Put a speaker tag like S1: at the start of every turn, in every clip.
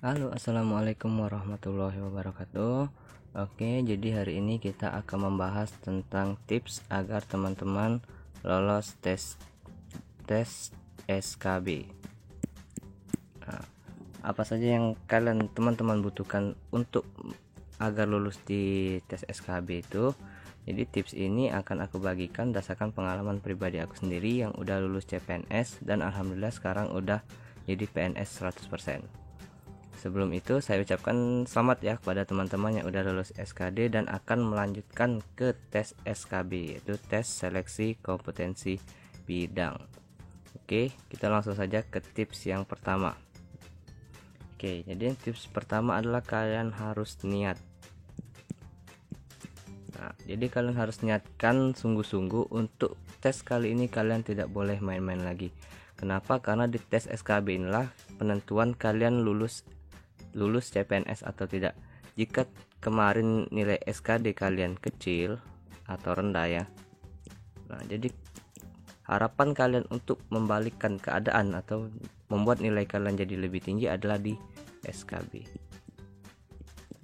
S1: Halo, assalamualaikum warahmatullahi wabarakatuh. Oke, jadi hari ini kita akan membahas tentang tips agar teman-teman lolos tes SKB. Nah, apa saja yang kalian teman-teman butuhkan untuk agar lulus di tes SKB itu? Jadi tips ini akan aku bagikan berdasarkan pengalaman pribadi aku sendiri yang udah lulus CPNS dan alhamdulillah sekarang udah jadi PNS 100%. Sebelum itu saya ucapkan selamat ya kepada teman-teman yang udah lulus SKD dan akan melanjutkan ke tes SKB, yaitu tes seleksi kompetensi bidang. Oke, kita langsung saja ke tips yang pertama. Oke, jadi tips pertama adalah kalian harus niat. Nah, jadi kalian harus niatkan sungguh-sungguh untuk tes kali ini. Kalian tidak boleh main-main lagi. Kenapa? Karena di tes SKB inilah penentuan kalian lulus CPNS atau tidak. Jika kemarin nilai SKD kalian kecil atau rendah ya, nah jadi harapan kalian untuk membalikkan keadaan atau membuat nilai kalian jadi lebih tinggi adalah di SKB.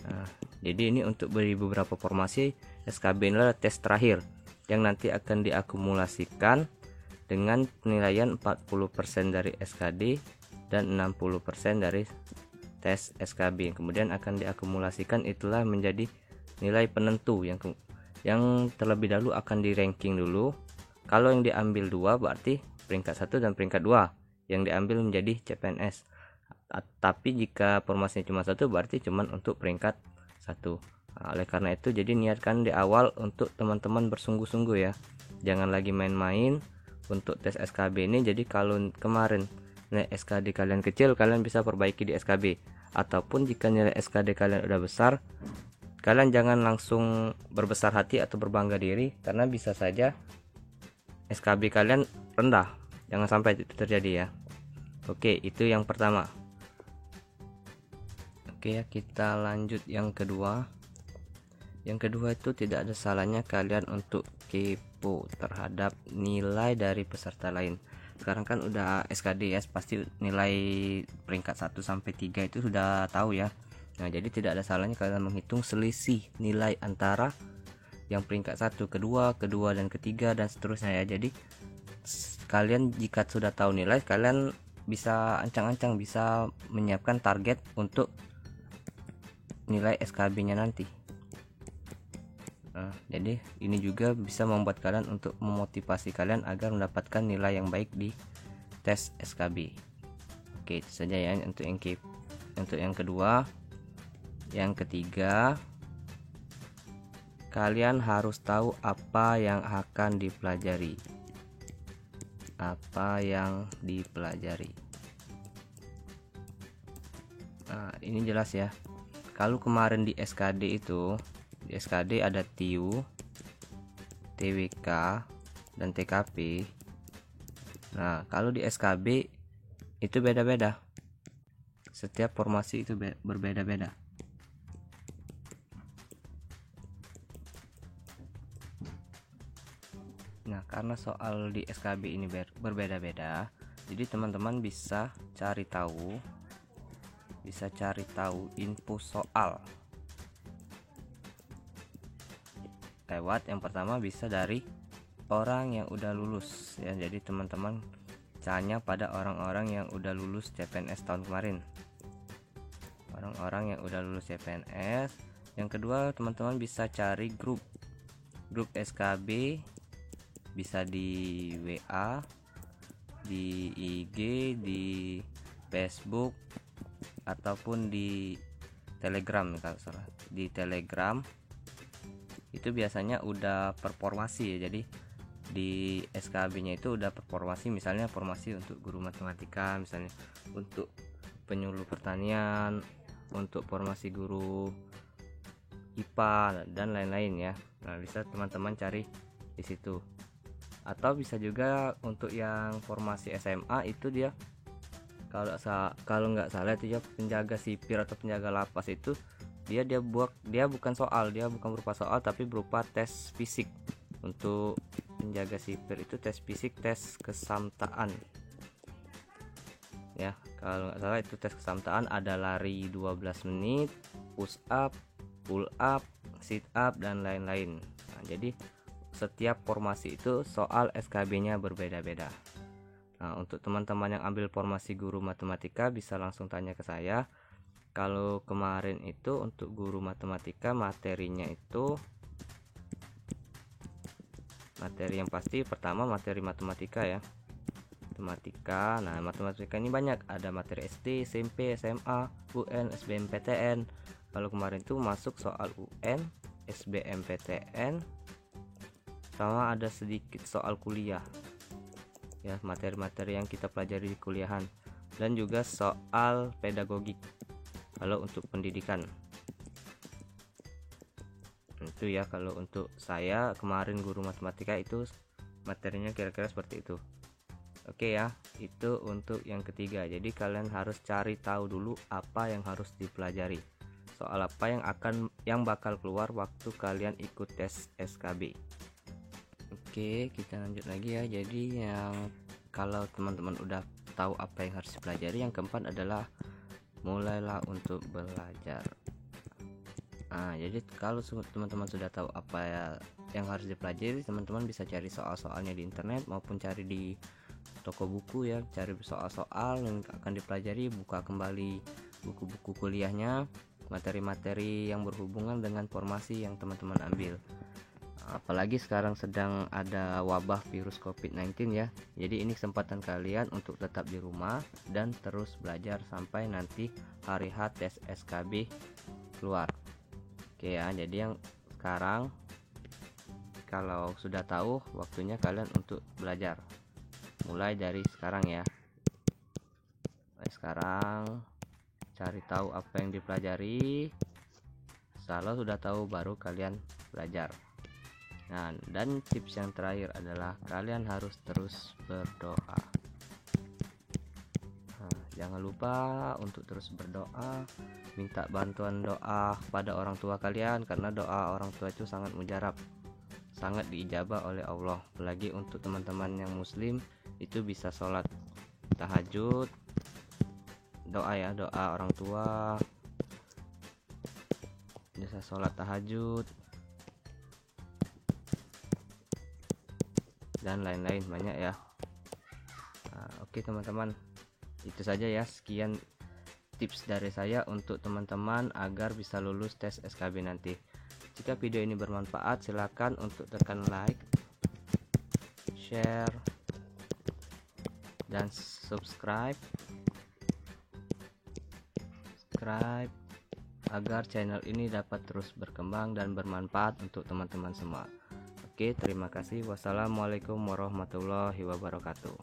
S1: Nah, jadi ini untuk beri beberapa formasi. SKB adalah tes terakhir yang nanti akan diakumulasikan dengan penilaian 40% dari SKD dan 60% dari tes SKB, kemudian akan diakumulasikan, itulah menjadi nilai penentu yang terlebih dahulu akan di ranking dulu. Kalau yang diambil 2 berarti peringkat 1 dan peringkat 2 yang diambil menjadi CPNS. Tapi jika formasinya cuma 1 berarti cuma untuk peringkat 1. Nah, oleh karena itu jadi niatkan di awal untuk teman-teman bersungguh-sungguh ya. Jangan lagi main-main untuk tes SKB ini. Jadi kalau kemarin nilai SKD kalian kecil, kalian bisa perbaiki di SKB. Ataupun jika nilai SKD kalian udah besar, kalian jangan langsung berbesar hati atau berbangga diri, karena bisa saja SKB kalian rendah. Jangan sampai itu terjadi ya. Oke, itu yang pertama. Oke ya, kita lanjut yang kedua. Yang kedua itu tidak ada salahnya kalian untuk kepo terhadap nilai dari peserta lain. Sekarang kan udah SKD ya, pasti nilai peringkat 1 sampai 3 itu sudah tahu ya. Nah, jadi tidak ada salahnya kalian menghitung selisih nilai antara yang peringkat 1, kedua dan ketiga dan seterusnya ya. Jadi kalian jika sudah tahu nilai, kalian bisa ancang-ancang bisa menyiapkan target untuk nilai SKB-nya nanti. Nah, jadi ini juga bisa membuat kalian untuk memotivasi kalian agar mendapatkan nilai yang baik di tes SKB. Oke, itu saja ya untuk yang kedua. Yang ketiga, kalian harus tahu apa yang akan dipelajari. Nah, ini jelas ya. Kalau kemarin di SKD itu, di SKD ada TIU, TWK, dan TKP. Nah, kalau di SKB itu beda-beda. Setiap formasi itu berbeda-beda. Nah, karena soal di SKB ini berbeda-beda, jadi teman-teman bisa cari tahu info soal lewat, yang pertama bisa dari orang yang udah lulus ya. Jadi teman-teman tanya pada orang-orang yang udah lulus CPNS tahun kemarin, orang-orang yang udah lulus CPNS. Yang kedua, teman-teman bisa cari grup SKB, bisa di WA, di IG, di Facebook, ataupun di Telegram. Kalau salah di Telegram itu biasanya udah performasi ya. Jadi di SKB nya itu udah performasi, misalnya formasi untuk guru matematika, misalnya untuk penyuluh pertanian, untuk formasi guru IPA dan lain-lain ya. Nah, bisa teman-teman cari di situ. Atau bisa juga untuk yang formasi SMA itu dia kalau nggak salah itu ya penjaga sipir atau penjaga lapas itu dia bukan berupa soal tapi berupa tes fisik. Untuk penjaga sipir itu tes fisik, tes kesamtaan ya. Kalau nggak salah itu tes kesamtaan ada lari 12 menit, push up, pull up, sit up, dan lain-lain. Nah, jadi setiap formasi itu soal SKB-nya berbeda-beda. Nah, untuk teman-teman yang ambil formasi guru matematika bisa langsung tanya ke saya. Kalau kemarin itu untuk guru matematika materinya itu materi yang pasti pertama materi matematika ya. Matematika. Nah, matematika ini banyak, ada materi SD, SMP, SMA, UN, SBMPTN. Kalau kemarin itu masuk soal UN, SBMPTN, sama ada sedikit soal kuliah. Ya, materi-materi yang kita pelajari di kuliahan, dan juga soal pedagogik. Kalau untuk pendidikan. Itu ya, kalau untuk saya kemarin guru matematika itu materinya kira-kira seperti itu. Oke ya, itu untuk yang ketiga. Jadi kalian harus cari tahu dulu apa yang harus dipelajari. Soal apa yang bakal keluar waktu kalian ikut tes SKB. Oke, kita lanjut lagi ya. Jadi yang kalau teman-teman udah tahu apa yang harus dipelajari, yang keempat adalah mulailah untuk belajar. Nah, jadi kalau teman-teman sudah tahu apa ya yang harus dipelajari, teman-teman bisa cari soal-soalnya di internet maupun cari di toko buku ya, cari soal-soal yang akan dipelajari, buka kembali buku-buku kuliahnya, materi-materi yang berhubungan dengan formasi yang teman-teman ambil. Apalagi sekarang sedang ada wabah virus COVID-19 ya. Jadi ini kesempatan kalian untuk tetap di rumah dan terus belajar sampai nanti hari H tes SKB keluar. Oke ya, jadi yang sekarang kalau sudah tahu, waktunya kalian untuk belajar. Mulai dari sekarang ya. Mulai sekarang cari tahu apa yang dipelajari. Kalau sudah tahu baru kalian belajar. Nah, dan tips yang terakhir adalah kalian harus terus berdoa. Nah, jangan lupa untuk terus berdoa, minta bantuan doa pada orang tua kalian, karena doa orang tua itu sangat mujarab, sangat diijabah oleh Allah. Apalagi untuk teman-teman yang muslim itu bisa sholat tahajud, doa ya, doa orang tua, bisa sholat tahajud dan lain-lain banyak ya. Nah, oke teman-teman, itu saja ya, sekian tips dari saya untuk teman-teman agar bisa lulus tes SKB nanti. Jika video ini bermanfaat, silakan untuk tekan like, share, dan subscribe agar channel ini dapat terus berkembang dan bermanfaat untuk teman-teman semua. Oke, terima kasih. Wassalamualaikum warahmatullahi wabarakatuh.